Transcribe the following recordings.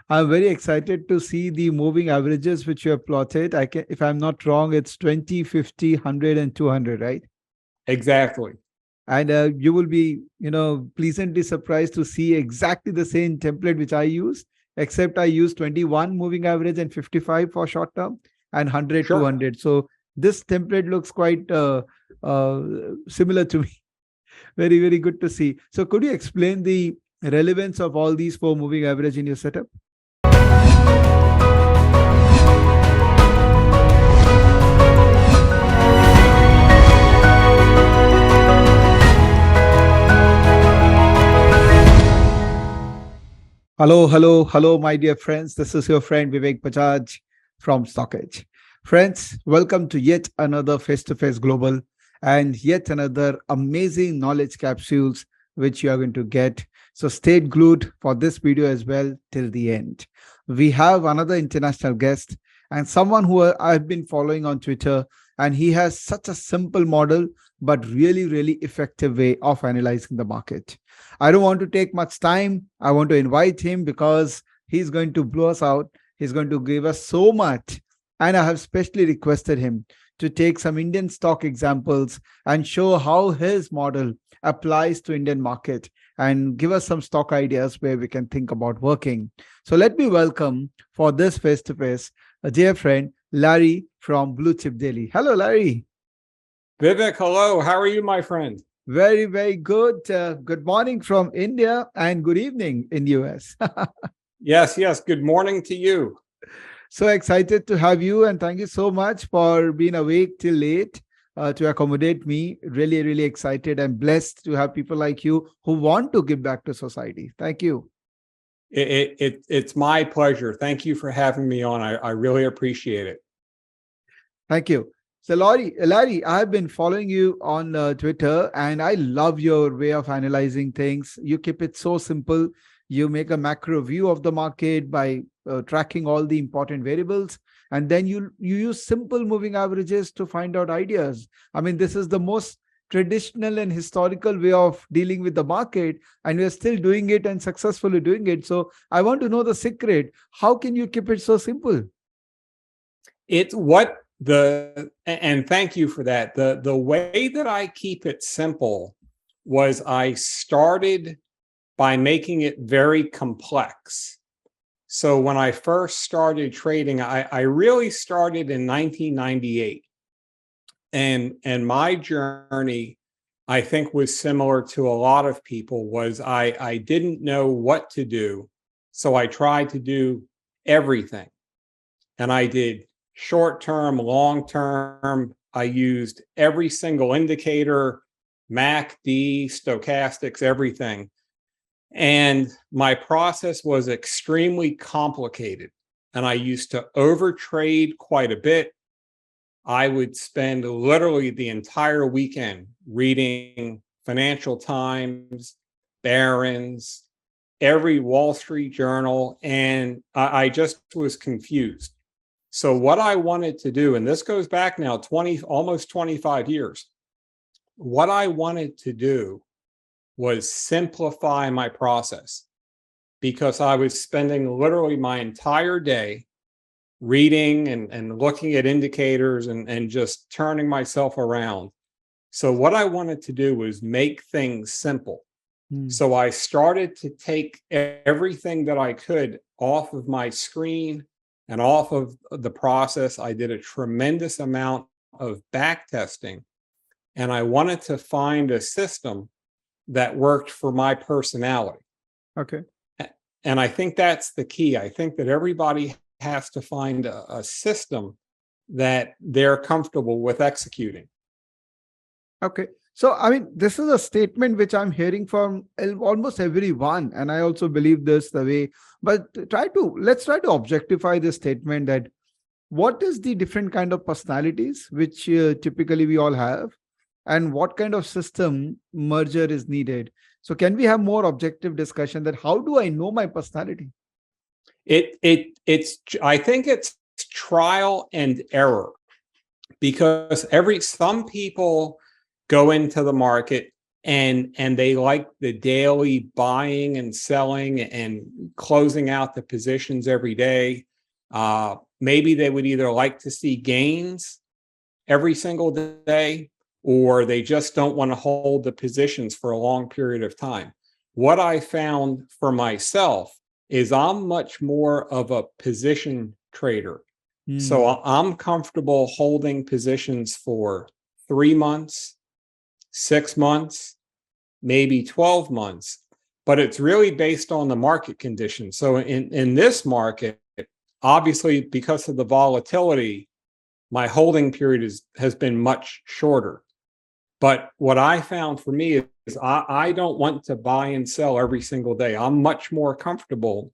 I'm very excited to see the moving averages which you have plotted. I can, if I'm not wrong, it's 20, 50, 100, and 200, right? Exactly. And you will be, pleasantly surprised to see exactly the same template which I use, except I use 21 moving average and 55 for short term and 100, Sure. 200. So this template looks quite uh, similar to me. Very, very good to see. So could you explain the relevance of all these four moving average in your setup? Hello, hello, hello, my dear friends. This is your friend Vivek Bajaj from StockEdge. Friends, welcome to yet another Face2Face Global and yet another amazing knowledge capsules which you are going to get. So stay glued for this video as well till the end. We have another international guest and someone who I've been following on Twitter, and he has such a simple model but really, really effective way of analyzing the market. I don't want to take much time. I want to invite him because he's going to blow us out. He's going to give us so much. And I have specially requested him to take some Indian stock examples and show how his model applies to Indian market and give us some stock ideas where we can think about working. So let me welcome for this face-to-face a dear friend, Larry from Blue Chip Daily. Hello, Larry. Vivek, hello. How are you, my friend? Very, very good. Good morning from India and good evening in US. Yes. Good morning to you. So excited to have you, and thank you so much for being awake till late to accommodate me. Really, really excited and blessed to have people like you who want to give back to society. Thank you. It's my pleasure. Thank you for having me on. I really appreciate it. Thank you. So Larry, I've been following you on Twitter, and I love your way of analyzing things. You keep it so simple. You make a macro view of the market by tracking all the important variables, and then you use simple moving averages to find out ideas. I mean, this is the most traditional and historical way of dealing with the market, and we are still doing it and successfully doing it. So I want to know the secret. How can you keep it so simple? And thank you for that. The way that I keep it simple was I started by making it very complex. So when I first started trading, I really started in 1998. And my journey, I think, was similar to a lot of people, was I didn't know what to do. So I tried to do everything. And I did short-term, long-term. I used every single indicator, MACD, stochastics, everything. And my process was extremely complicated. And I used to overtrade quite a bit. I would spend literally the entire weekend reading Financial Times, Barron's, every Wall Street journal, and I just was confused. So what I wanted to do, and this goes back now almost 25 years, what I wanted to do was simplify my process, because I was spending literally my entire day reading and looking at indicators and just turning myself around. So what I wanted to do was make things simple. So I started to take everything that I could off of my screen and off of the process. I did a tremendous amount of back testing, and I wanted to find a system that worked for my personality. Okay. And I think that's the key. I think that everybody has to find a system that they're comfortable with executing. Okay. So, I mean, this is a statement which I'm hearing from almost everyone, and I also believe this the way. But let's try to objectify this statement, that what is the different kind of personalities which typically we all have, and what kind of system merger is needed. So, can we have more objective discussion that how do I know my personality? I think it's trial and error, because some people go into the market and they like the daily buying and selling and closing out the positions every day. Maybe they would either like to see gains every single day, or they just don't want to hold the positions for a long period of time. What I found for myself is I'm much more of a position trader. So I'm comfortable holding positions for 3 months, 6 months, maybe 12 months, but it's really based on the market conditions. So in this market, obviously, because of the volatility, my holding period has been much shorter. But what I found for me is I don't want to buy and sell every single day. I'm much more comfortable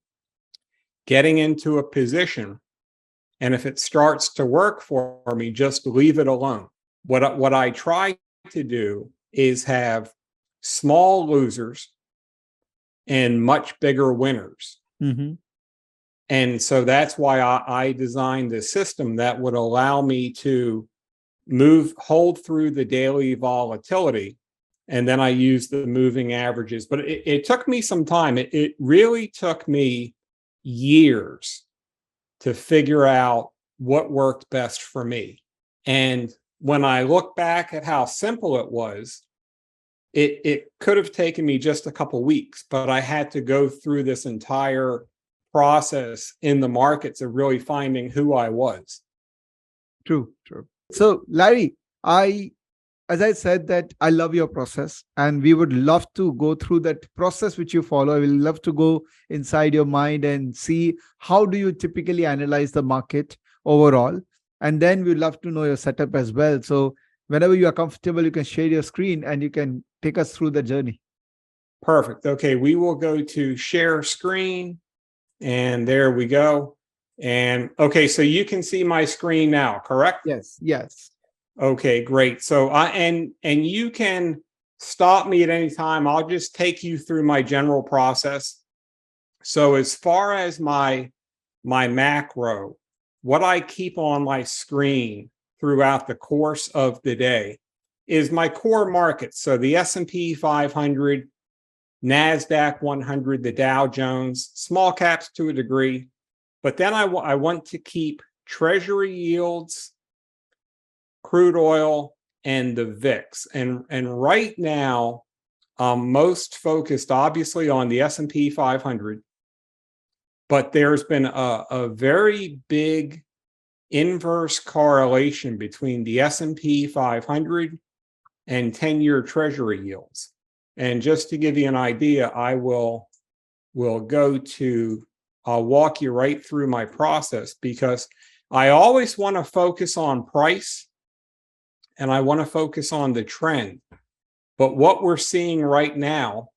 getting into a position, and if it starts to work for me, just leave it alone. What I try to do is have small losers and much bigger winners. Mm-hmm. And so that's why I designed this system that would allow me to hold through the daily volatility. And then I use the moving averages. But it took me some time. It really took me years to figure out what worked best for me. And when I look back at how simple it was, it could have taken me just a couple weeks, but I had to go through this entire process in the markets of really finding who I was. True. So, Larry, as I said, that I love your process, and we would love to go through that process which you follow. I will love to go inside your mind and see how do you typically analyze the market overall, and then we'd love to know your setup as well. So, whenever you are comfortable, you can share your screen and you can take us through the journey. Perfect. Okay, we will go to share screen, and there we go. And okay, so you can see my screen now, correct? Yes. Okay, great. So and you can stop me at any time. I'll just take you through my general process. So as far as my macro, what I keep on my screen throughout the course of the day is my core markets. So the S&P 500, NASDAQ 100, the Dow Jones, small caps to a degree. But then I want to keep treasury yields, crude oil, and the VIX. And right now, I'm most focused, obviously, on the S&P 500. But there's been a very big inverse correlation between the S&P 500 and 10-year treasury yields. And just to give you an idea, I will go to, I'll walk you right through my process, because I always want to focus on price and I want to focus on the trend. But what we're seeing right now,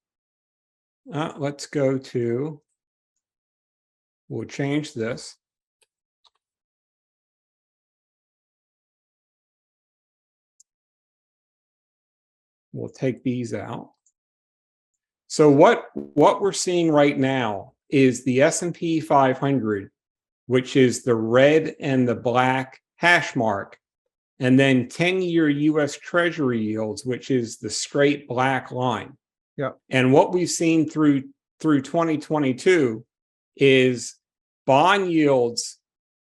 let's go to, we'll change this. We'll take these out. So what we're seeing right now is the S&P 500, which is the red and the black hash mark, and then 10-year US Treasury yields, which is the straight black line. Yeah. And what we've seen through 2022 is bond yields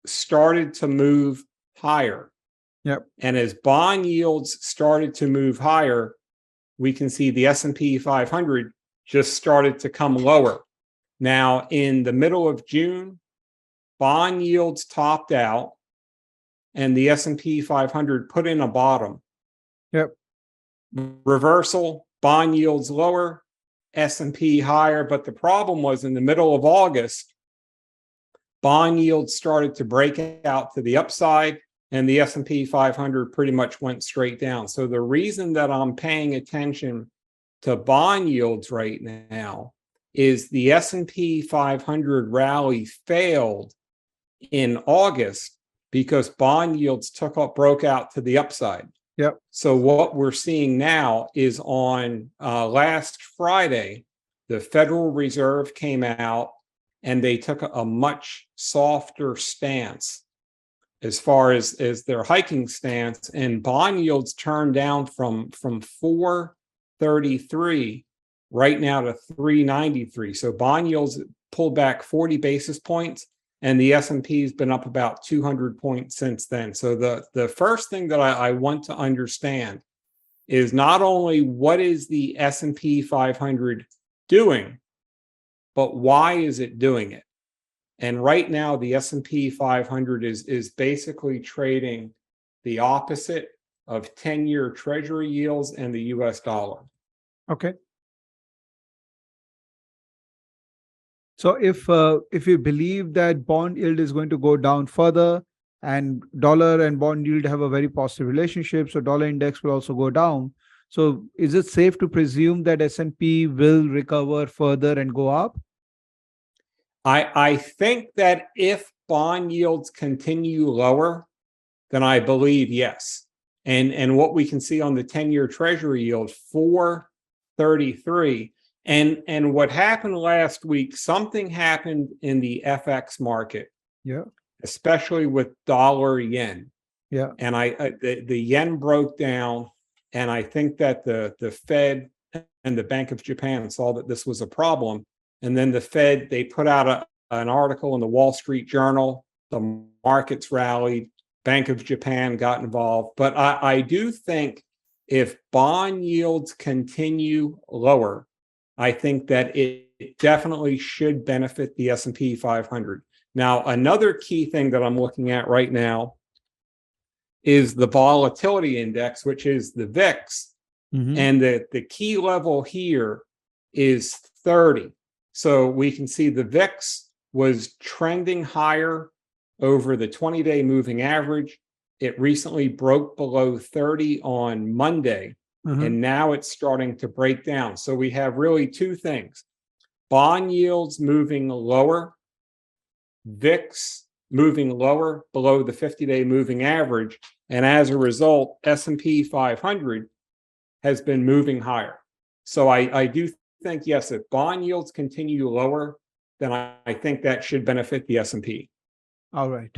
started to move higher. Yep. And as bond yields started to move higher, we can see the S&P 500 just started to come lower. Now, in the middle of June, bond yields topped out and the S&P 500 put in a bottom. Yep. Reversal, bond yields lower, S&P higher. But the problem was, in the middle of August, bond yields started to break out to the upside, and the S&P 500 pretty much went straight down. So the reason that I'm paying attention to bond yields right now is the S&P 500 rally failed in August because bond yields broke out to the upside. Yep. So what we're seeing now is, on last Friday, the Federal Reserve came out and they took a much softer stance as far as their hiking stance, and bond yields turned down from 4 433 right now to 393. So bond yields pulled back 40 basis points, and the S&P has been up about 200 points since then. So the first thing that I want to understand is not only what is the S&P 500 doing, but why is it doing it? And right now, the S&P 500 is basically trading the opposite of 10-year Treasury yields and the US dollar. Okay. So if you believe that bond yield is going to go down further, and dollar and bond yield have a very positive relationship, so dollar index will also go down. So is it safe to presume that S&P will recover further and go up? I think that if bond yields continue lower, then I believe yes. And what we can see on the 10-year Treasury yield, 433. And what happened last week, something happened in the FX market. Yeah. Especially with dollar yen. Yeah. And the yen broke down, and I think that the Fed and the Bank of Japan saw that this was a problem. And then the Fed, they put out an article in the Wall Street Journal. The markets rallied. Bank of Japan got involved. But I do think if bond yields continue lower, I think that it definitely should benefit the S&P 500. Now, another key thing that I'm looking at right now is the volatility index, which is the VIX. Mm-hmm. And the key level here is 30. So we can see the VIX was trending higher over the 20-day moving average. It recently broke below 30 on Monday, and now it's starting to break down. So we have really two things: bond yields moving lower, VIX moving lower below the 50-day moving average, and as a result, S&P 500 has been moving higher. So I do think, yes, if bond yields continue lower, then I think that should benefit the S&P. All right.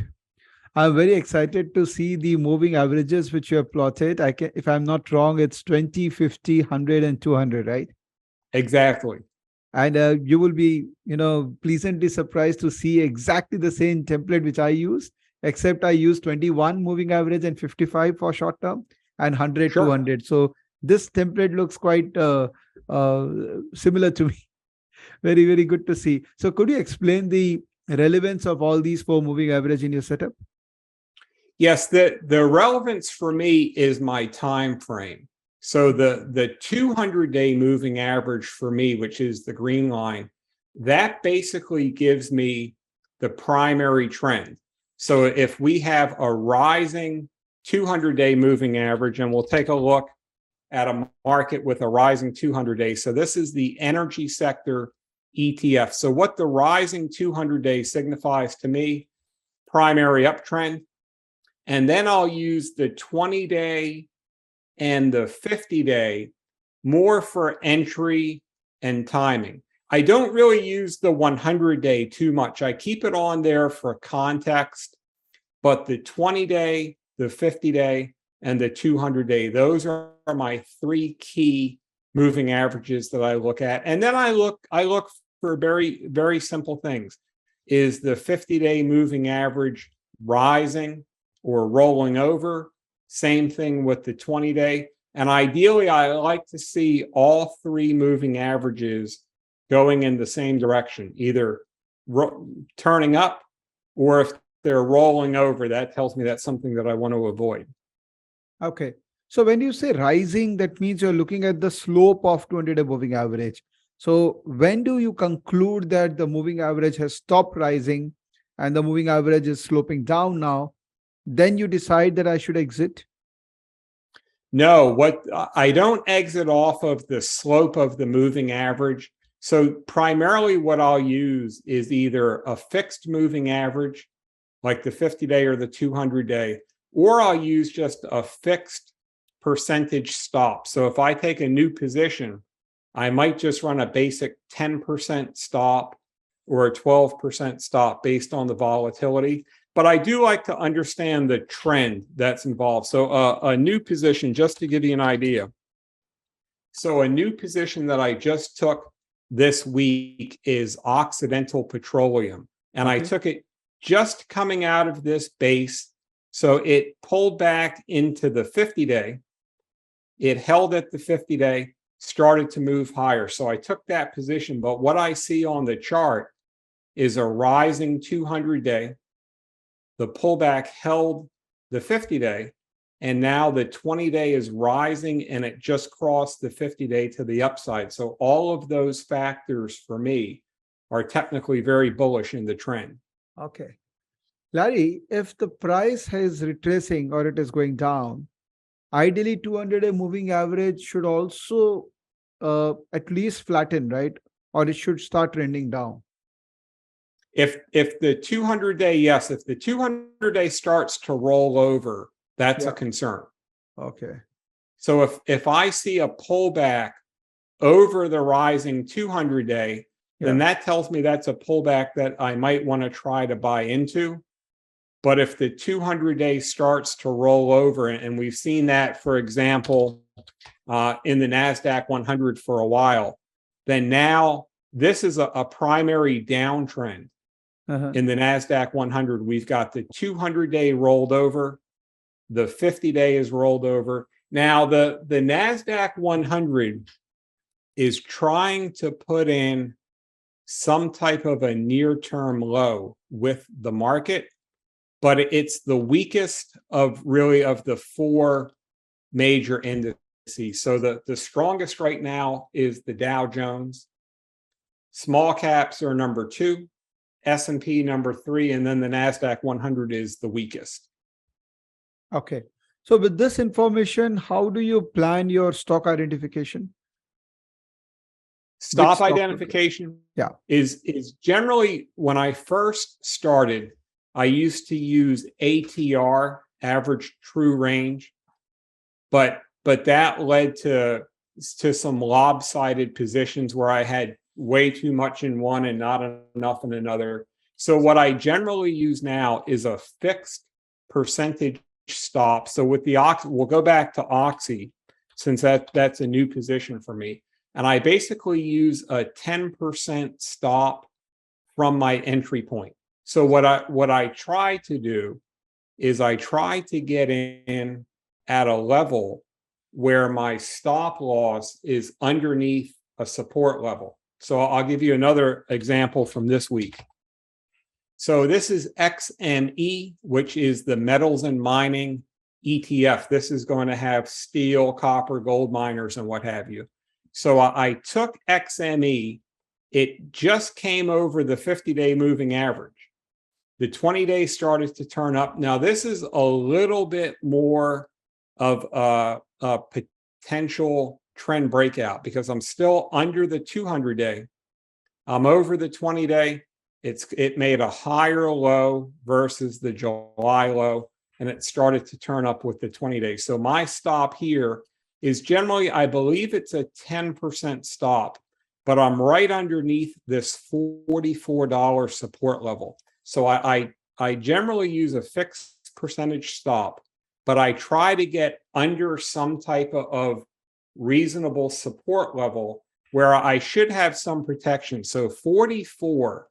I'm very excited to see the moving averages which you have plotted. If I'm not wrong, it's 20, 50, 100, and 200, right? Exactly. And you will be, pleasantly surprised to see exactly the same template which I use, except I use 21 moving average and 55 for short term, and 100, Sure. 200. So this template looks quite similar to me. Very, very good to see. So could you explain the relevance of all these four moving average in your setup? Yes, the relevance for me is my time frame. So the 200-day moving average for me, which is the green line, that basically gives me the primary trend. So if we have a rising 200-day moving average, and we'll take a look at a market with a rising 200-day. So this is the energy sector ETF. So what the rising 200-day signifies to me, primary uptrend. And then I'll use the 20-day and the 50-day more for entry and timing. I don't really use the 100-day too much. I keep it on there for context, but the 20-day, the 50-day, and the 200-day, those are my three key moving averages that I look at. And then I look for very, very simple things. Is the 50-day moving average rising or rolling over? Same thing with the 20-day. And ideally, I like to see all three moving averages going in the same direction, either turning up, or if they're rolling over, that tells me that's something that I want to avoid. Okay. So when you say rising, that means you're looking at the slope of 200-day moving average. So when do you conclude that the moving average has stopped rising and the moving average is sloping down now? Then you decide that I should exit? No, I don't exit off of the slope of the moving average. So primarily what I'll use is either a fixed moving average, like the 50-day or the 200-day, or I'll use just a fixed percentage stop. So if I take a new position, I might just run a basic 10% stop or a 12% stop based on the volatility. But I do like to understand the trend that's involved. So a new position, just to give you an idea, So a new position that I just took this week is Occidental Petroleum. And I took it just coming out of this base. So it pulled back into the 50-day. It held at the 50-day, started to move higher. So I took that position. But what I see on the chart is a rising 200-day. The pullback held the 50-day. And now the 20-day is rising, and it just crossed the 50-day to the upside. So all of those factors for me are technically very bullish in the trend. Okay. Larry, if the price is retracing or it is going down, ideally 200-day moving average should also at least flatten, right? Or it should start trending down. If the 200-day, yes, if the 200-day starts to roll over, that's a concern. Okay. So if I see a pullback over the rising 200-day, then that tells me that's a pullback that I might want to try to buy into. But if the 200-day starts to roll over, and we've seen that, for example, in the NASDAQ 100 for a while, then now this is a primary downtrend. In the NASDAQ 100, we've got the 200-day rolled over. The 50-day is rolled over. Now, the NASDAQ 100 is trying to put in some type of a near-term low with the market, but it's the weakest of the four major indices. So the strongest right now is the Dow Jones. Small caps are number 2, S&P number 3, and then the NASDAQ 100 is the weakest. Okay. So with this information, how do you plan your stock identification? Stop identification is generally, when I first started, I used to use ATR, average true range, but that led to some lopsided positions where I had way too much in one and not enough in another. So what I generally use now is a fixed percentage stop. So with the Oxy, we'll go back to Oxy, since that's a new position for me. And I basically use a 10% stop from my entry point. So what I try to do is I try to get in at a level where my stop loss is underneath a support level. So I'll give you another example from this week. So this is XME, which is the metals and mining ETF. This is going to have steel, copper, gold miners, and what have you. So I took XME. It just came over the 50-day moving average. The 20-day started to turn up. Now, this is a little bit more of a potential trend breakout because I'm still under the 200-day. I'm over the 20-day. It made a higher low versus the July low, and it started to turn up with the 20-day. So my stop here is generally, I believe it's a 10% stop, but I'm right underneath this $44 support level. So I generally use a fixed percentage stop, but I try to get under some type of reasonable support level where I should have some protection. So 44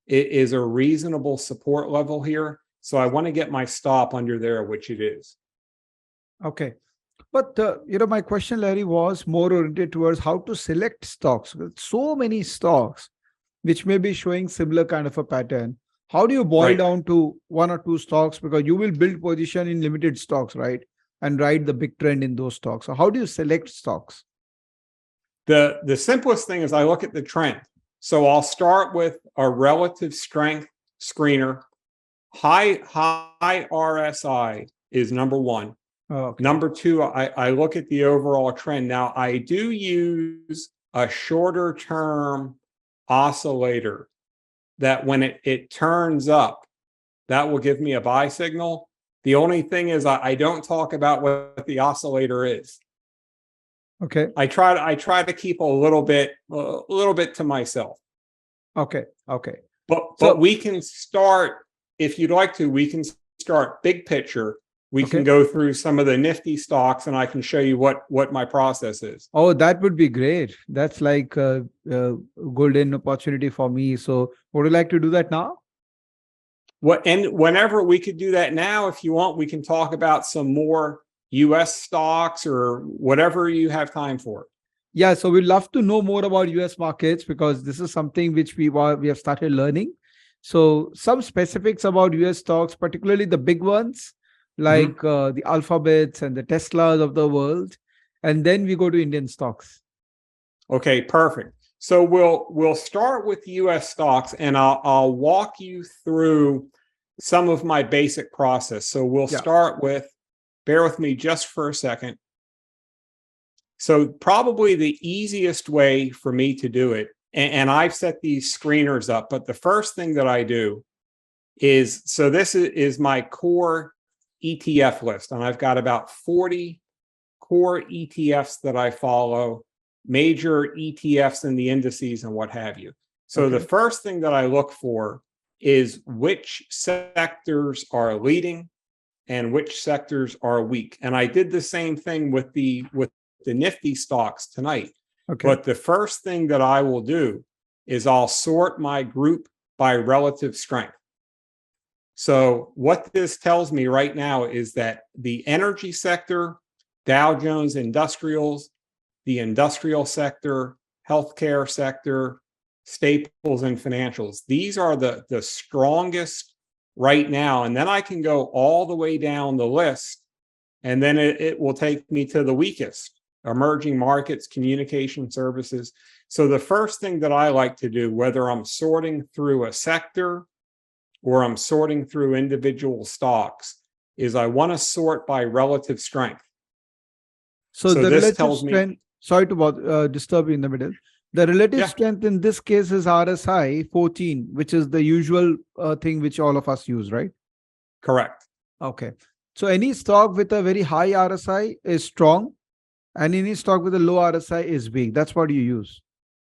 is a reasonable support level here. So I want to get my stop under there, which it is. Okay. But, my question, Larry, was more oriented towards how to select stocks. With so many stocks, which may be showing similar kind of a pattern. How do you boil down to one or two stocks? Because you will build position in limited stocks, right? And ride the big trend in those stocks. So how do you select stocks? The simplest thing is I look at the trend. So I'll start with a relative strength screener. High RSI is number 1. Okay. Number 2, I look at the overall trend. Now, I do use a shorter term oscillator that when it turns up, that will give me a buy signal. The only thing is I don't talk about what the oscillator is. Okay. I try to keep a little bit to myself. Okay. Okay. But we can start, if you'd like to, we can start big picture We can go through some of the nifty stocks and I can show you what my process is. Oh, that would be great. That's like a golden opportunity for me. So would you like to do that now? And whenever we could do that now, if you want, we can talk about some more US stocks or whatever you have time for. Yeah, so we'd love to know more about US markets because this is something which we have started learning. So some specifics about US stocks, particularly the big ones, like the Alphabets and the Teslas of the world. And then we go to Indian stocks. Okay, perfect. So we'll start with US stocks and I'll walk you through some of my basic process. So we'll start with, bear with me just for a second. So probably the easiest way for me to do it, and I've set these screeners up, but the first thing that I do is, so this is my core ETF list, and I've got about 40 core ETFs that I follow, major ETFs in the indices and what have you. So the first thing that I look for is which sectors are leading and which sectors are weak. And I did the same thing with the nifty stocks tonight. But the first thing that I will do is I'll sort my group by relative strength. So what this tells me right now is that the energy sector, Dow Jones Industrials, the industrial sector, healthcare sector, staples and financials, these are the strongest right now. And then I can go all the way down the list, and then it will take me to the weakest: emerging markets, communication services. So the first thing that I like to do, whether I'm sorting through a sector or I'm sorting through individual stocks, is I want to sort by relative strength. So the relative strength, sorry to disturb you in the middle. The relative strength in this case is RSI 14, which is the usual thing which all of us use, right? Correct. Okay. So any stock with a very high RSI is strong, and any stock with a low RSI is weak. That's what you use.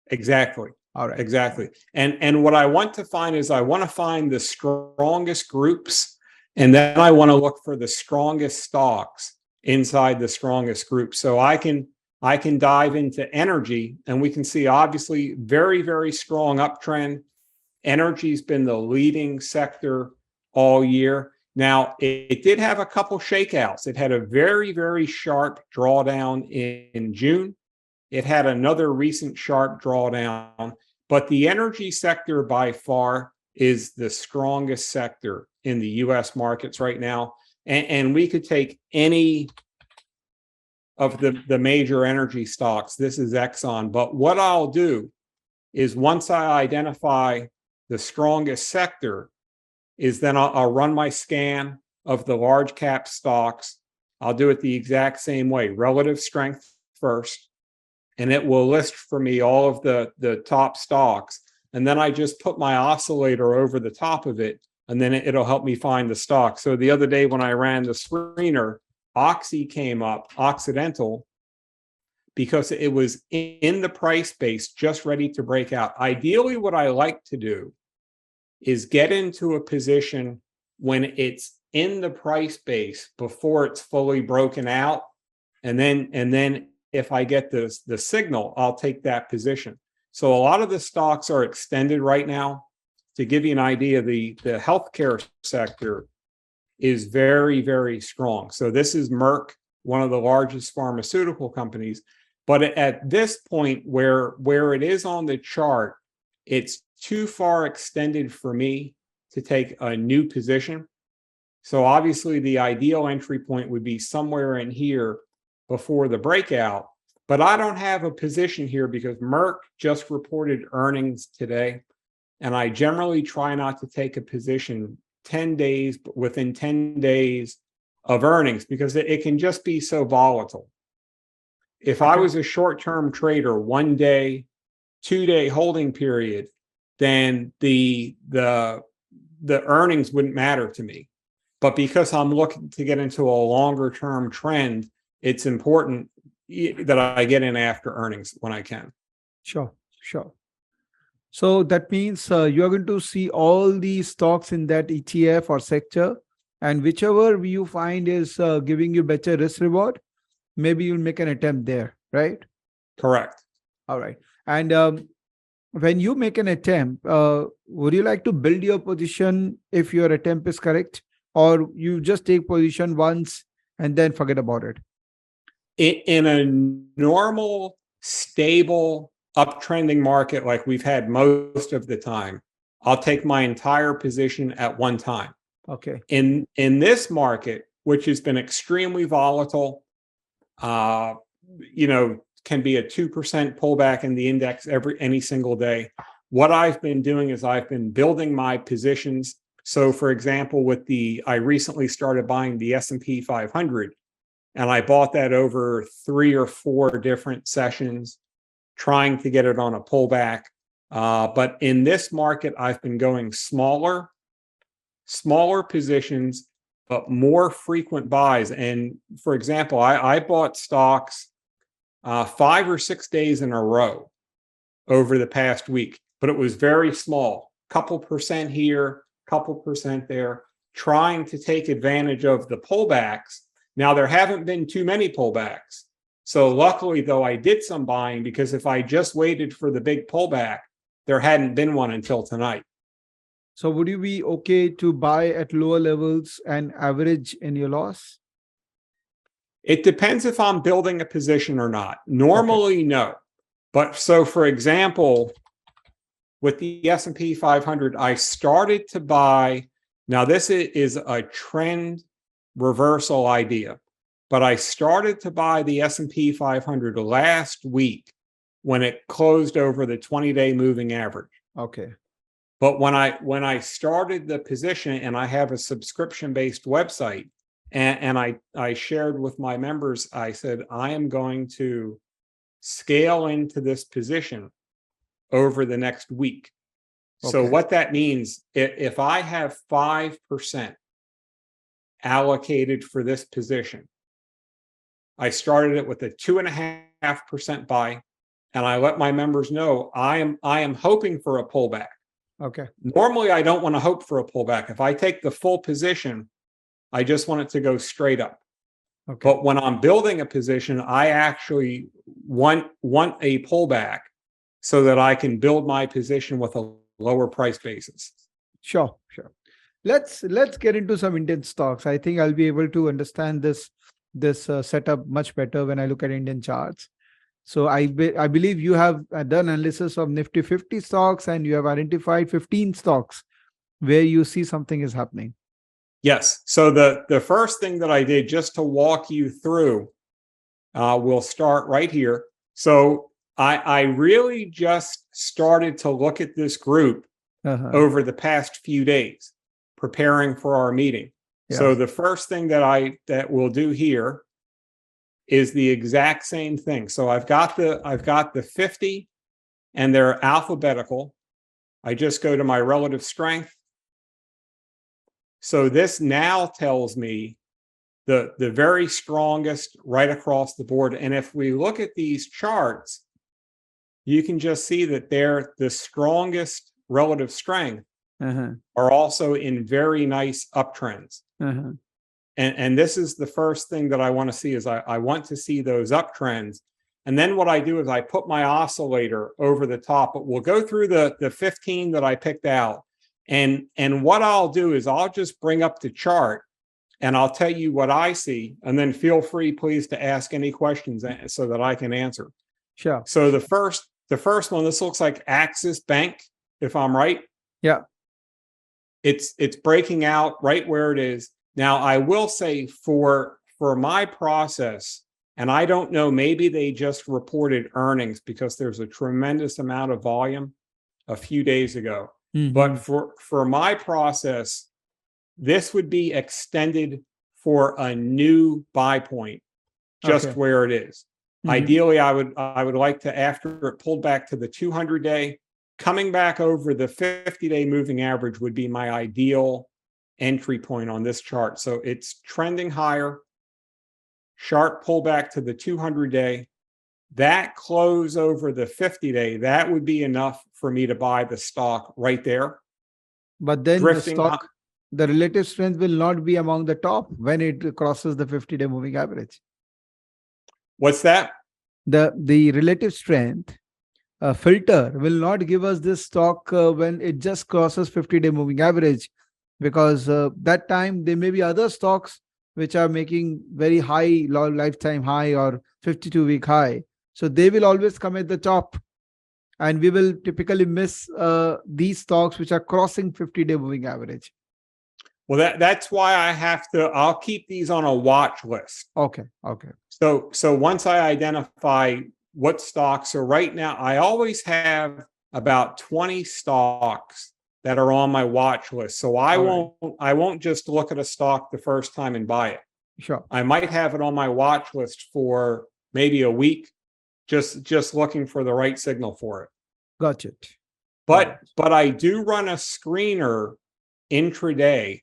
Exactly. All right. Exactly. And what I want to find is I want to find the strongest groups, and then I want to look for the strongest stocks inside the strongest group. So I can dive into energy, and we can see obviously very, very strong uptrend. Energy's been the leading sector all year. Now, it did have a couple shakeouts. It had a very, very sharp drawdown in June. It had another recent sharp drawdown, but the energy sector by far is the strongest sector in the US markets right now. And we could take any of the major energy stocks. This is Exxon. But what I'll do is, once I identify the strongest sector, is then I'll run my scan of the large cap stocks. I'll do it the exact same way, relative strength first, and it will list for me all of the top stocks. And then I just put my oscillator over the top of it, and then it'll help me find the stock. So the other day when I ran the screener, Oxy came up, Occidental, because it was in the price base, just ready to break out. Ideally, what I like to do is get into a position when it's in the price base before it's fully broken out. And then if I get the signal, I'll take that position. So a lot of the stocks are extended right now. To give you an idea, the healthcare sector is very, very strong. So this is Merck, one of the largest pharmaceutical companies. But at this point where it is on the chart, it's too far extended for me to take a new position. So obviously the ideal entry point would be somewhere in here before the breakout. But I don't have a position here because Merck just reported earnings today. And I generally try not to take a position 10 days, within 10 days of earnings, because it can just be so volatile. If I was a short-term trader, 1 day, 2 day holding period, then the earnings wouldn't matter to me. But because I'm looking to get into a longer term trend, it's important that I get in after earnings when I can. Sure. So that means you are going to see all the stocks in that ETF or sector and whichever you find is giving you better risk reward, maybe you'll make an attempt there, right? Correct. All right. And when you make an attempt, would you like to build your position if your attempt is correct, or you just take position once and then forget about it? In a normal, stable, uptrending market like we've had most of the time, I'll take my entire position at one time. Okay. In this market, which has been extremely volatile, can be a 2% pullback in the index any single day. What I've been doing is I've been building my positions. So, for example, I recently started buying the S&P 500, and I bought that over 3 or 4 different sessions, trying to get it on a pullback. But in this market, I've been going smaller positions, but more frequent buys. And for example, I bought stocks 5 or 6 days in a row over the past week, but it was very small, couple percent here, couple percent there, trying to take advantage of the pullbacks. Now, there haven't been too many pullbacks. So luckily, though, I did some buying, because if I just waited for the big pullback, there hadn't been one until tonight. So would you be okay to buy at lower levels and average in your loss? It depends if I'm building a position or not. Normally, no. But so, for example, with the S&P 500, I started to buy. Now, this is a trend reversal idea, but I started to buy the S&P 500 last week when it closed over the 20-day moving average. Okay. But when I started the position, and I have a subscription-based website, and I shared with my members, I said, I am going to scale into this position over the next week. Okay. So what that means, if I have 5% allocated for this position, I started it with a 2.5% buy, and I let my members know I am hoping for a pullback. Okay. Normally, I don't want to hope for a pullback. If I take the full position, I just want it to go straight up. Okay. But when I'm building a position, I actually want a pullback so that I can build my position with a lower price basis. Sure. Let's get into some Indian stocks. I think I'll be able to understand this setup much better when I look at Indian charts. So I believe you have done analysis of Nifty 50 stocks, and you have identified 15 stocks where you see something is happening. Yes. So the first thing that I did, just to walk you through, we'll start right here. So I really just started to look at this group over the past few days, preparing for our meeting. Yeah. So the first thing that we'll do here is the exact same thing. So I've got the 50, and they're alphabetical. I just go to my relative strength. So this now tells me the very strongest right across the board. And if we look at these charts, you can just see that they're the strongest relative strength are also in very nice uptrends. And this is the first thing that I want to see, is I want to see those uptrends. And then what I do is I put my oscillator over the top. But we'll go through the 15 that I picked out. And what I'll do is I'll just bring up the chart, and I'll tell you what I see. And then feel free, please, to ask any questions so that I can answer. Sure. So the first one, this looks like Axis Bank, if I'm right. Yeah. It's breaking out right where it is. Now, I will say for my process, and I don't know, maybe they just reported earnings because there's a tremendous amount of volume a few days ago. But for my process, this would be extended for a new buy point, just where it is. Ideally, I would like to, after it pulled back to the 200-day, coming back over the 50-day moving average would be my ideal entry point on this chart. So it's trending higher, sharp pullback to the 200-day. That close over the 50-day, that would be enough for me to buy the stock right there. But then the relative strength will not be among the top when it crosses the 50-day moving average. What's that? The relative strength filter will not give us this stock when it just crosses 50-day moving average, because that time there may be other stocks which are making very high lifetime high or 52-week high. So they will always come at the top, and we will typically miss these stocks which are crossing 50-day moving average. Well, that's why I'll keep these on a watch list. Okay. So once I identify what stocks are right now, I always have about 20 stocks that are on my watch list. So I won't just look at a stock the first time and buy it. Sure. I might have it on my watch list for maybe a week, just looking for the right signal for it. Got it. But I do run a screener intraday.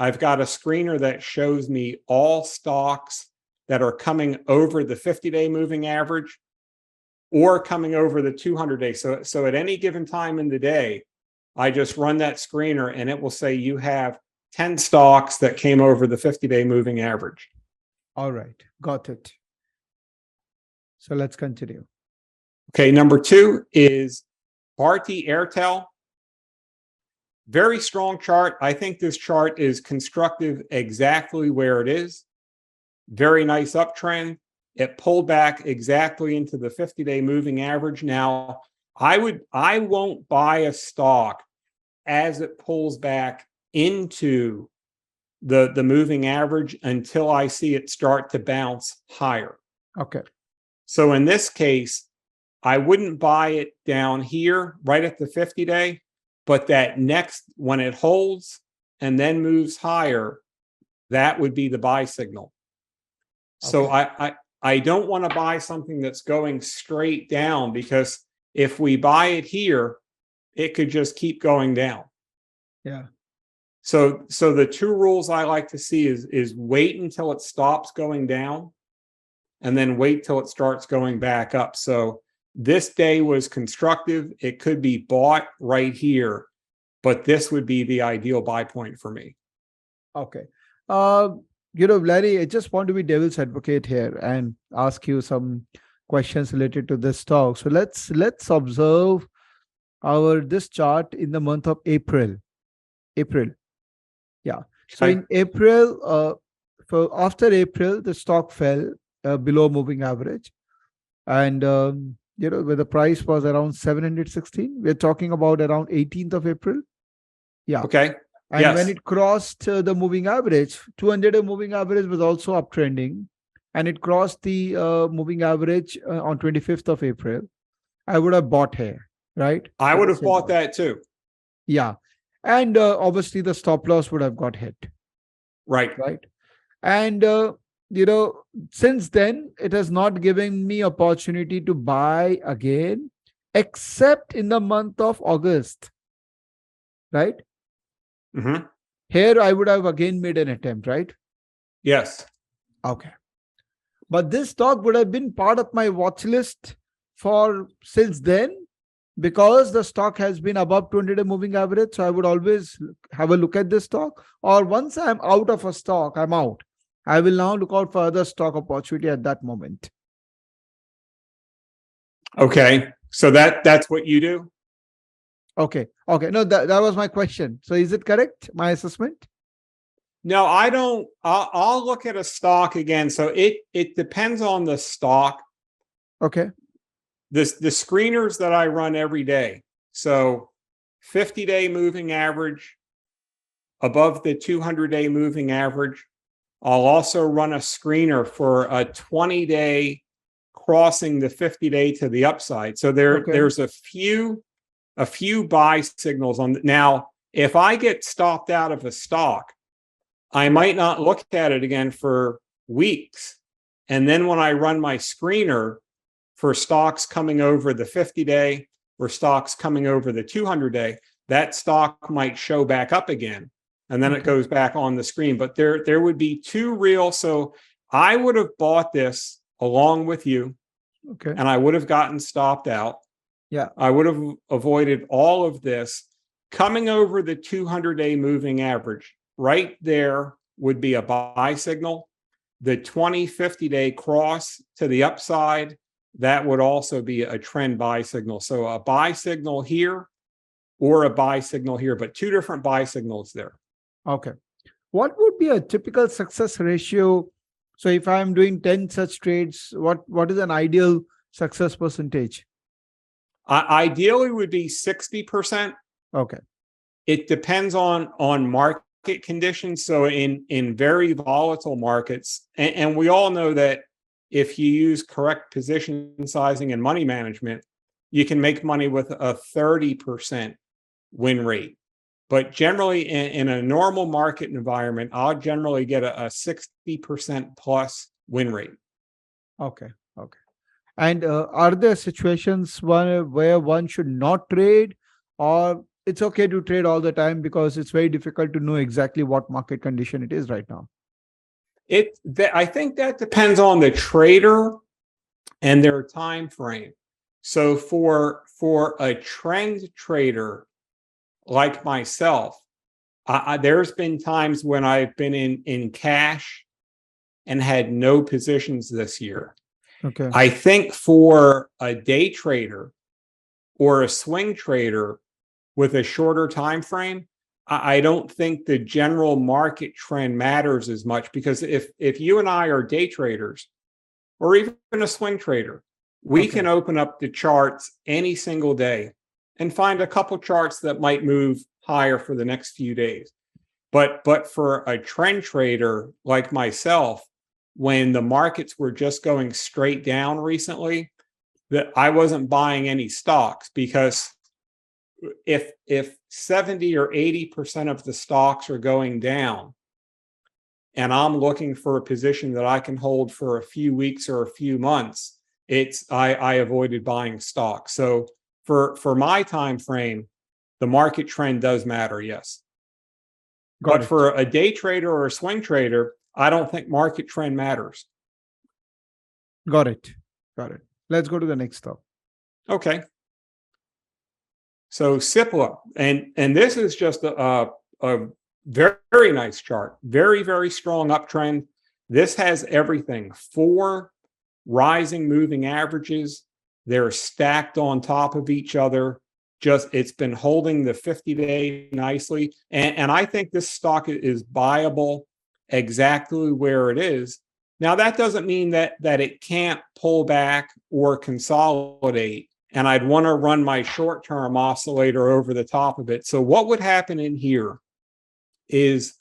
I've got a screener that shows me all stocks that are coming over the 50-day moving average or coming over the 200-day. So at any given time in the day, I just run that screener and it will say you have 10 stocks that came over the 50-day moving average. All right. Got it. So let's continue. Okay, number 2 is BhartiARTL. Very strong chart. I think this chart is constructive exactly where it is. Very nice uptrend. It pulled back exactly into the 50-day moving average. Now, I won't buy a stock as it pulls back into the moving average until I see it start to bounce higher. Okay. So in this case, I wouldn't buy it down here right at the 50-day, but that next, when it holds and then moves higher, that would be the buy signal. Okay. So I don't want to buy something that's going straight down, because if we buy it here, it could just keep going down. Yeah. So the 2 rules I like to see is wait until it stops going down and then wait till it starts going back up. So this day was constructive. It could be bought right here, but this would be the ideal buy point for me. Okay. Larry, I just want to be devil's advocate here and ask you some questions related to this stock. So let's observe this chart in the month of April. Yeah. So in April, after April, the stock fell below moving average, and where the price was around 716. We're talking about around 18th of April. Yeah. Okay. And yes. when it crossed the moving average, 200-day moving average was also uptrending, and it crossed the moving average on 25th of April. I would have bought here, right? I would have bought that too. Yeah. And obviously the stop loss would have got hit. Right. And, since then, it has not given me opportunity to buy again, except in the month of August, right? Mm-hmm. Here, I would have again made an attempt, right? Yes. Okay. But this stock would have been part of my watch list since then, because the stock has been above 200-day moving average. So I would always have a look at this stock, or once I'm out of a stock, I'm out. I will now look out for other stock opportunity at that moment. Okay. So that's what you do? Okay. No, that was my question. So is it correct, my assessment? No, I don't. I'll look at a stock again. So it depends on the stock. Okay. The screeners that I run every day. So 50-day moving average above the 200-day moving average. I'll also run a screener for a 20-day crossing the 50-day to the upside. So there's a few buy signals on. Now, if I get stopped out of a stock, I might not look at it again for weeks. And then when I run my screener for stocks coming over the 50-day or stocks coming over the 200-day, that stock might show back up again. And then it goes back on the screen. But there would be 2 real. So I would have bought this along with you. Okay. And I would have gotten stopped out. Yeah. I would have avoided all of this. Coming over the 200-day moving average, right there would be a buy signal. The 20, 50-day cross to the upside, that would also be a trend buy signal. So a buy signal here or a buy signal here, but two different buy signals there. Okay. What would be a typical success ratio? So if I'm doing 10 such trades, what is an ideal success percentage? Ideally would be 60%. Okay. It depends on market conditions. So in very volatile markets, and we all know that if you use correct position sizing and money management, you can make money with a 30% win rate. But generally, in a normal market environment, I'll generally get a 60% plus win rate. Okay. Okay. And are there situations where one should not trade, or it's okay to trade all the time because it's very difficult to know exactly what market condition it is right now? I think that depends on the trader and their time frame. So for a trend trader like myself, there's been times when I've been in cash and had no positions this year. Okay. I think for a day trader or a swing trader with a shorter time frame, I don't think the general market trend matters as much, because if you and I are day traders or even a swing trader, we can open up the charts any single day and find a couple charts that might move higher for the next few days. But for a trend trader like myself, when the markets were just going straight down recently, that I wasn't buying any stocks, because if 70 or 80% of the stocks are going down and I'm looking for a position that I can hold for a few weeks or a few months, I avoided buying stocks. So for my time frame, the market trend does matter, yes. But for a day trader or a swing trader, I don't think market trend matters. Got it. Let's go to the next stock. Okay. So Cipla, and this is just a very, very nice chart. Very, very strong uptrend. This has everything. 4 rising moving averages. They're stacked on top of each other. It's been holding the 50-day nicely. And I think this stock is buyable exactly where it is. Now, that doesn't mean that it can't pull back or consolidate. And I'd want to run my short-term oscillator over the top of it. So what would happen in here is,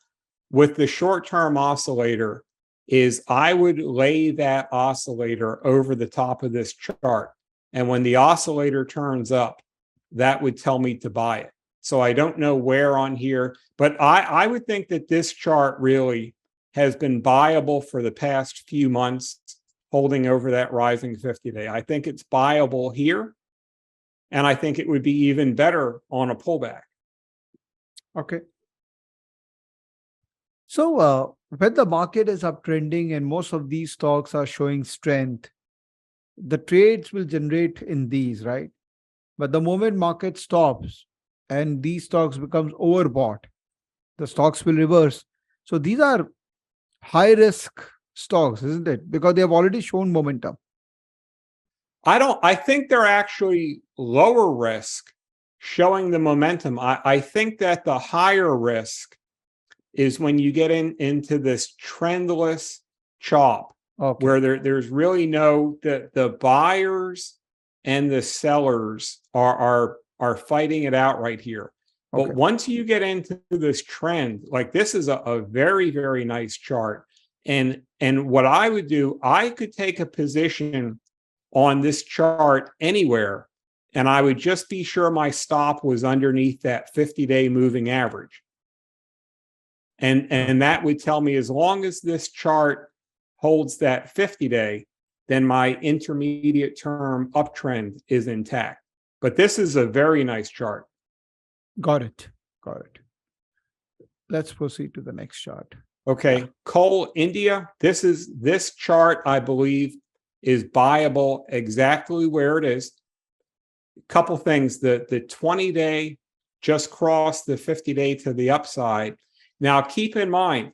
with the short-term oscillator, is I would lay that oscillator over the top of this chart. And when the oscillator turns up, that would tell me to buy it. So I don't know where on here, but I would think that this chart really has been buyable for the past few months, holding over that rising 50-day. I think it's buyable here, and I think it would be even better on a pullback. Okay. So when the market is uptrending and most of these stocks are showing strength, the trades will generate in these, right? But the moment market stops and these stocks becomes overbought, the stocks will reverse. So these are high risk stocks, isn't it? Because they have already shown momentum. I think they're actually lower risk, showing the momentum. I think that the higher risk is when you get into this trendless chop, where there's really the buyers and the sellers are fighting it out right here. But once you get into this trend, like this is a very, very nice chart. And what I would do, I could take a position on this chart anywhere, and I would just be sure my stop was underneath that 50-day moving average. And that would tell me, as long as this chart holds that 50-day, then my intermediate term uptrend is intact. But this is a very nice chart. Got it. Let's proceed to the next chart. Okay. Coal India. This chart, I believe, is buyable exactly where it is. A couple things. The 20-day just crossed the 50-day to the upside. Now, keep in mind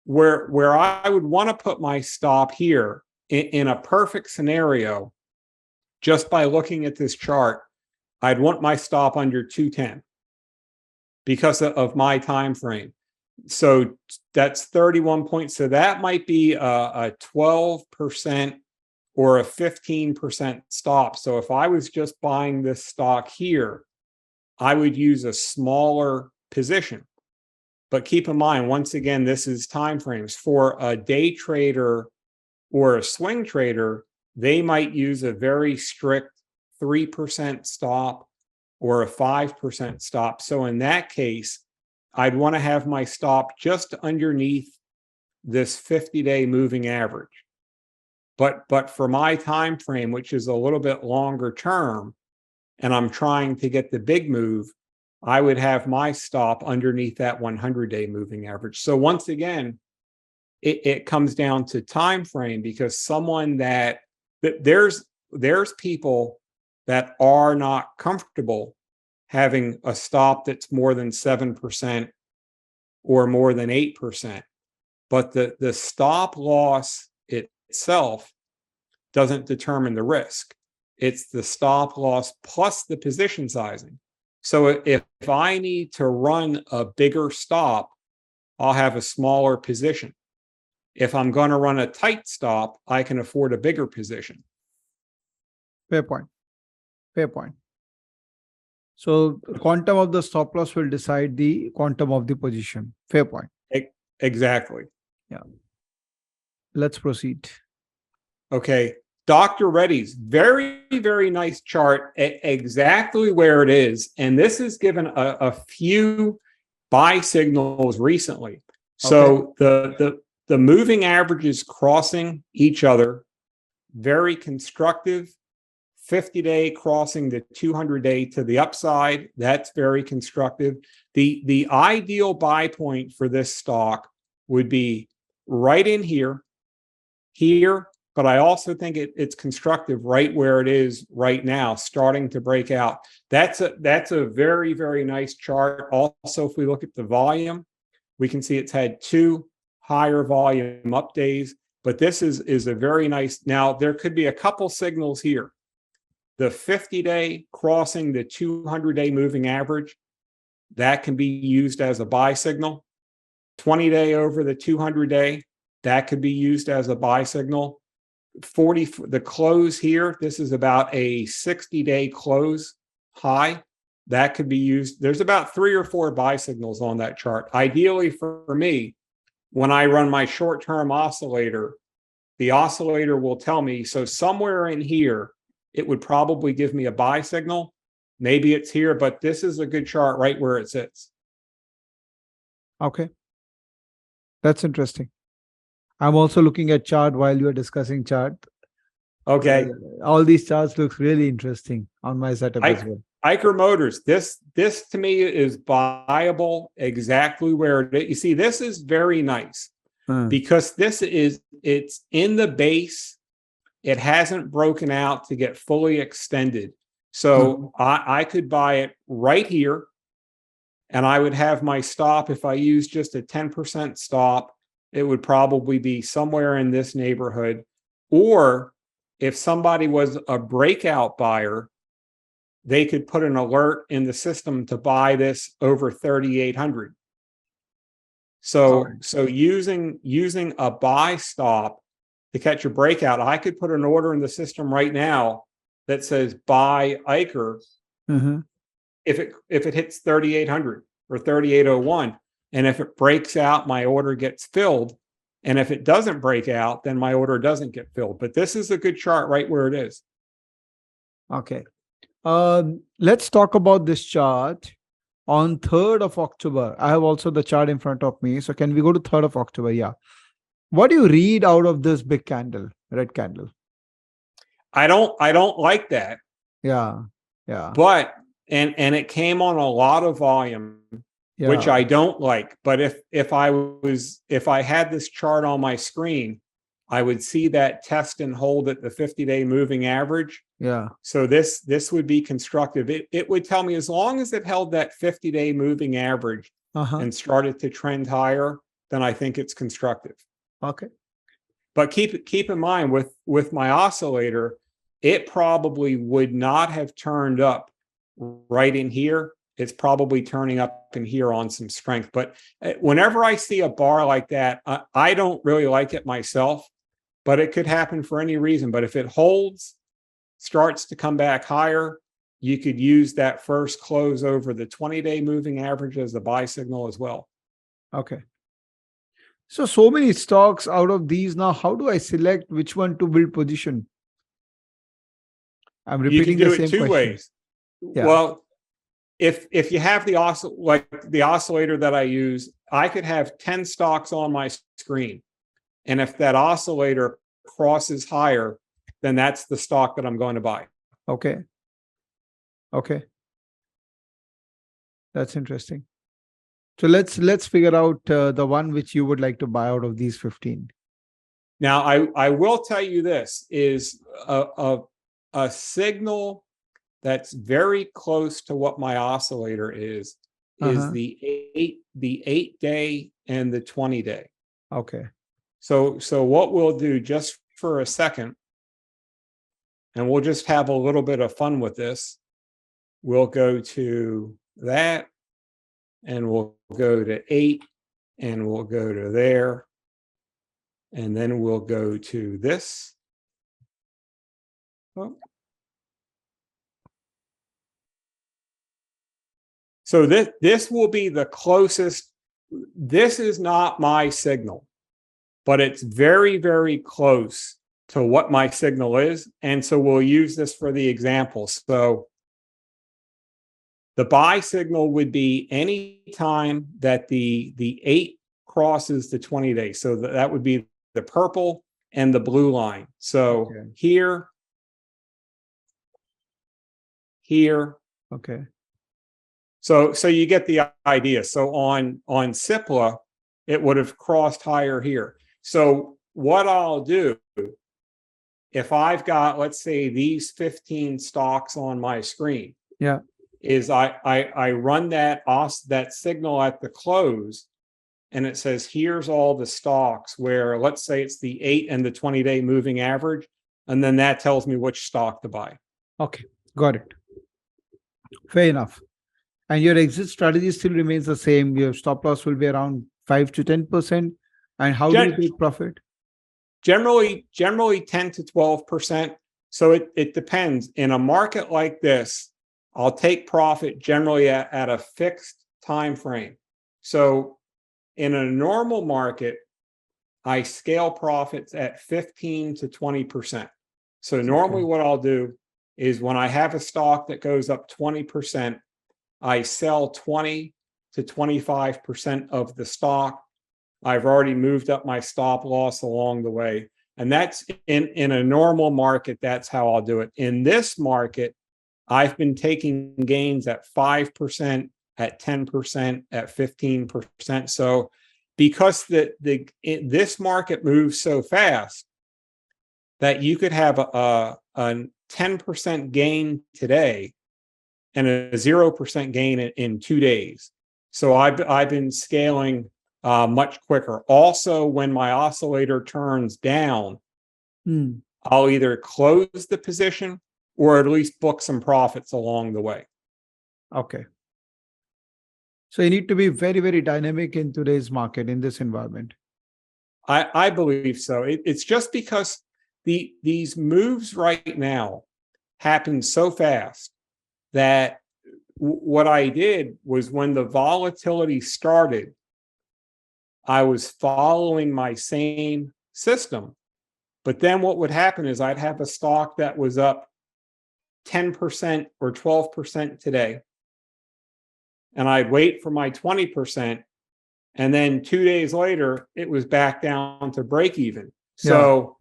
where I would want to put my stop here in a perfect scenario, just by looking at this chart, I'd want my stop under 210 because of my time frame. So that's 31 points. So that might be a 12% or a 15% stop. So if I was just buying this stock here, I would use a smaller position. But keep in mind, once again, this is time frames. For a day trader or a swing trader, they might use a very strict 3% stop or a 5% stop. So in that case, I'd want to have my stop just underneath this 50-day moving average. But for my time frame, which is a little bit longer term, and I'm trying to get the big move, I would have my stop underneath that 100-day moving average. So once again, it comes down to time frame, because someone there's people that are not comfortable having a stop that's more than 7% or more than 8%. But the stop loss itself doesn't determine the risk. It's the stop loss plus the position sizing. So if I need to run a bigger stop, I'll have a smaller position. If I'm going to run a tight stop, I can afford a bigger position. Fair point. Fair point. So quantum of the stop loss will decide the quantum of the position. Fair point. Exactly. Yeah. Let's proceed. Okay. Dr. Reddy's very, very nice chart, exactly where it is. And this is given a few buy signals recently. So the moving averages crossing each other, very constructive. 50-day crossing the 200-day to the upside, that's very constructive. The ideal buy point for this stock would be right in here, but I also think it's constructive right where it is right now, starting to break out. That's a very, very nice chart. Also, if we look at the volume, we can see it's had 2 higher volume up days, but this is a very nice. Now, there could be a couple signals here. The 50-day crossing the 200-day moving average, that can be used as a buy signal. 20-day over the 200-day, that could be used as a buy signal. The close here, this is about a 60-day close high. That could be used. There's about 3 or 4 buy signals on that chart. Ideally for me, when I run my short-term oscillator, the oscillator will tell me, so somewhere in here, it would probably give me a buy signal. Maybe it's here, but this is a good chart right where it sits. Okay. That's interesting. I'm also looking at chart while you are discussing chart. Okay. All these charts look really interesting on my setup as well. Eicher Motors, this to me is buyable exactly where it is. You see, this is very nice because it's in the base. It hasn't broken out to get fully extended. So I could buy it right here, and I would have my stop. If I use just a 10% stop, it would probably be somewhere in this neighborhood. Or if somebody was a breakout buyer, they could put an alert in the system to buy this over 3,800. So using a buy stop to catch a breakout, I could put an order in the system right now that says buy Eicher if it hits 3,800 or 3,801. And if it breaks out, my order gets filled. And if it doesn't break out, then my order doesn't get filled. But this is a good chart right where it is. Okay. Let's talk about this chart on 3rd of October. I have also the chart in front of me. So can we go to 3rd of October? Yeah. What do you read out of this big candle, red candle? I don't like that. Yeah. But and it came on a lot of volume, which I don't like. But if I had this chart on my screen, I would see that test and hold at the 50-day moving average. Yeah. So this would be constructive. It would tell me as long as it held that 50-day moving average and started to trend higher, then I think it's constructive. Okay. But keep in mind with my oscillator, it probably would not have turned up right in here. It's probably turning up in here on some strength. But whenever I see a bar like that, I don't really like it myself, but it could happen for any reason. But if it holds, starts to come back higher, you could use that first close over the 20-day moving average as the buy signal as well. Okay. So many stocks out of these now. How do I select which one to build position? I'm You can repeating do the it same two question. ways. Yeah. Well, if you have the oscillator that I use, I could have 10 stocks on my screen. And if that oscillator crosses higher, then that's the stock that I'm going to buy. Okay. Okay. That's interesting. So let's figure out the one which you would like to buy out of these 15. Now, I will tell you this is a signal that's very close to what my oscillator is the 8-day and the 20-day. Okay. So what we'll do just for a second, and we'll just have a little bit of fun with this. We'll go to that, and we'll go to 8, and we'll go to there, and then we'll go to this. Oh. So this will be the closest. This is not my signal, but it's very, very close to what my signal is. And so we'll use this for the example. So the buy signal would be any time that the 8 crosses the 20-day. So that would be the purple and the blue line. So here. Okay. So you get the idea. So on Cipla, it would have crossed higher here. So what I'll do, if I've got, let's say, these 15 stocks on my screen, is I run that signal at the close, and it says, here's all the stocks where, let's say it's the 8 and the 20-day moving average, and then that tells me which stock to buy. Okay, got it. Fair enough. And your exit strategy still remains the same. Your stop loss will be around 5 to 10%. And how do you take profit? Generally 10 to 12%. So it depends. In a market like this, I'll take profit generally at a fixed time frame. So in a normal market, I scale profits at 15 to 20%. So normally what I'll do is when I have a stock that goes up 20%, I sell 20 to 25% of the stock. I've already moved up my stop loss along the way. And that's in a normal market, that's how I'll do it. In this market, I've been taking gains at 5%, at 10%, at 15%. So because this market moves so fast that you could have a 10% gain today and a 0% gain in 2 days. So I've been scaling much quicker. Also, when my oscillator turns down, I'll either close the position or at least book some profits along the way. Okay. So you need to be very, very dynamic in today's market, in this environment. I believe so. It's just because these moves right now happen so fast that what I did was when the volatility started, I was following my same system. But then what would happen is I'd have a stock that was up 10% or 12% today, and I'd wait for my 20%, and then 2 days later, it was back down to break even. So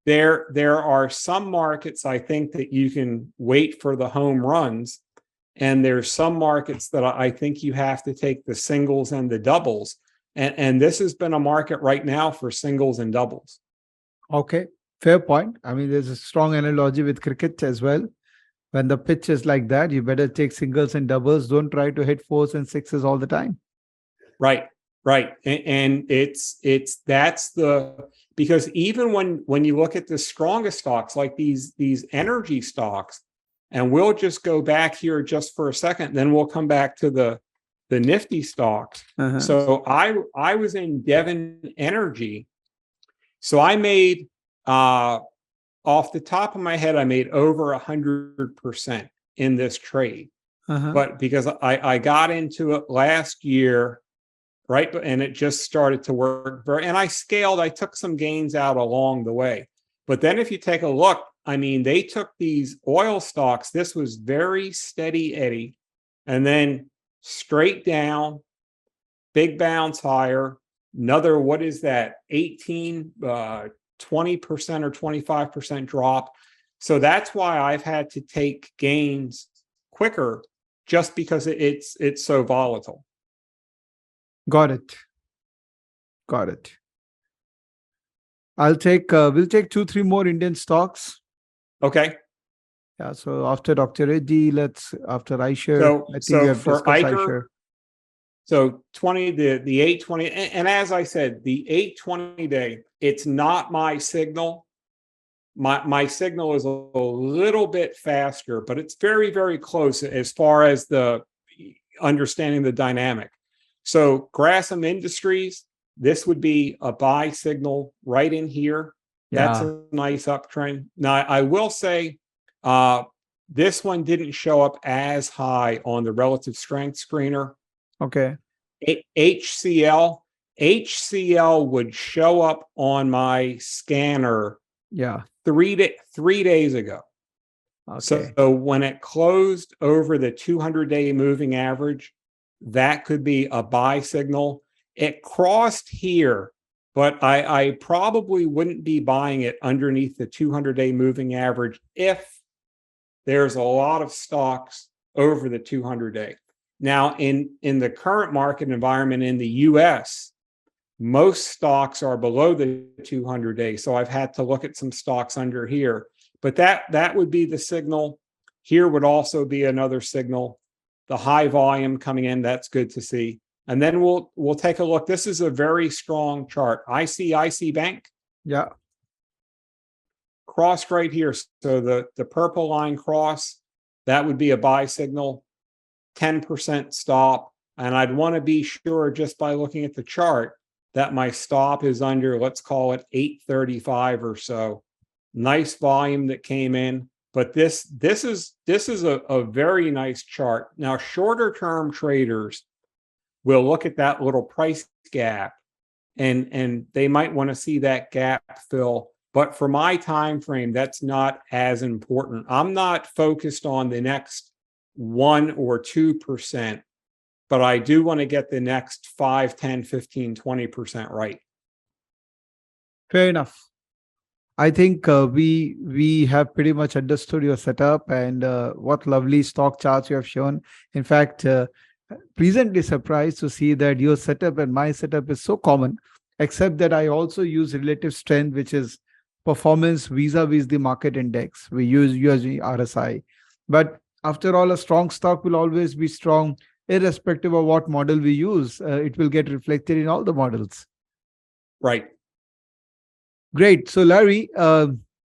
there are some markets, I think, that you can wait for the home runs, and there's some markets that I think you have to take the singles and the doubles. And this has been a market right now for singles and doubles. Okay, fair point. I mean, there's a strong analogy with cricket as well. When the pitch is like that, you better take singles and doubles. Don't try to hit 4s and 6s all the time. Right, right. And that's because even when you look at the strongest stocks, like these energy stocks, and we'll just go back here just for a second, then we'll come back to the nifty stocks. So I was in Devon Energy. So I made off the top of my head, I made over 100% in this trade. But because I got into it last year, right, and it just started to work and I scaled, I took some gains out along the way. But then if you take a look, I mean, they took these oil stocks, this was very steady Eddie, and then straight down, big bounce higher, another, what is that, 18, 20% or 25% drop. So that's why I've had to take gains quicker, just because it's so volatile. Got it. We'll take 2-3 more Indian stocks. Okay. Yeah. So after Dr. Reddy, after Eicher, I think we have for discussed Eicher, Eicher. So the 820, and as I said, the 820 day, it's not my signal. My signal is a little bit faster, but it's very, very close as far as the understanding the dynamic. So Grassam Industries, this would be a buy signal right in here. That's a nice uptrend. Now, I will say this one didn't show up as high on the relative strength screener. Okay. HCL would show up on my scanner 3 days ago. Okay. So when it closed over the 200-day moving average, that could be a buy signal. It crossed here, but I probably wouldn't be buying it underneath the 200-day moving average if there's a lot of stocks over the 200-day. Now, in the current market environment in the US, most stocks are below the 200-day. So I've had to look at some stocks under here. But that would be the signal. Here would also be another signal. The high volume coming in, that's good to see. And then we'll take a look. This is a very strong chart. ICICI Bank. Yeah. Crossed right here. So the purple line cross, that would be a buy signal. 10% stop. And I'd want to be sure just by looking at the chart that my stop is under, let's call it 835 or so. Nice volume that came in. But this is a very nice chart. Now, shorter term traders will look at that little price gap and they might want to see that gap fill. But for my time frame, that's not as important. I'm not focused on the next 1 or 2%, but I do want to get the next 5, 10, 15, 20% right. Fair enough. I think we have pretty much understood your setup and what lovely stock charts you have shown. In fact, pleasantly surprised to see that your setup and my setup is so common, except that I also use relative strength, which is performance vis-a-vis the market index. We use usually RSI. But after all, a strong stock will always be strong, irrespective of what model we use. It will get reflected in all the models. Right. Great. So, Larry,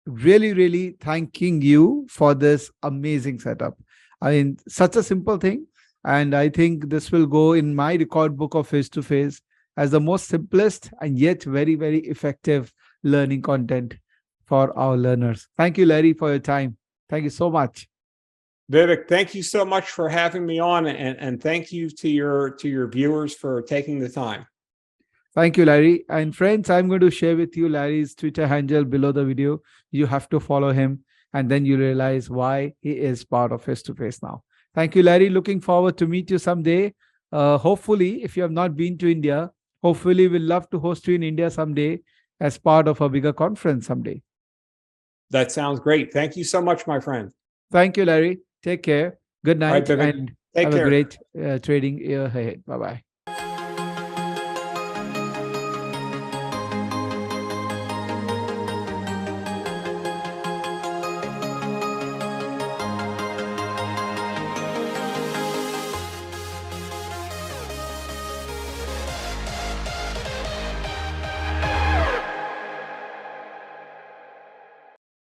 really, really thanking you for this amazing setup. I mean, such a simple thing. And I think this will go in my record book of Face2Face as the most simplest and yet very, very effective learning content for our learners. Thank you, Larry, for your time. Thank you so much. Vivek, thank you so much for having me on, and thank you to your viewers for taking the time. Thank you, Larry. And friends, I'm going to share with you Larry's Twitter handle below the video. You have to follow him, and then you realize why he is part of Face2Face now. Thank you, Larry. Looking forward to meet you someday. Hopefully, if you have not been to India, hopefully we'll love to host you in India someday as part of a bigger conference someday. That sounds great. Thank you so much, my friend. Thank you, Larry. Take care. Good night, right, and have a great trading year ahead. Bye-bye.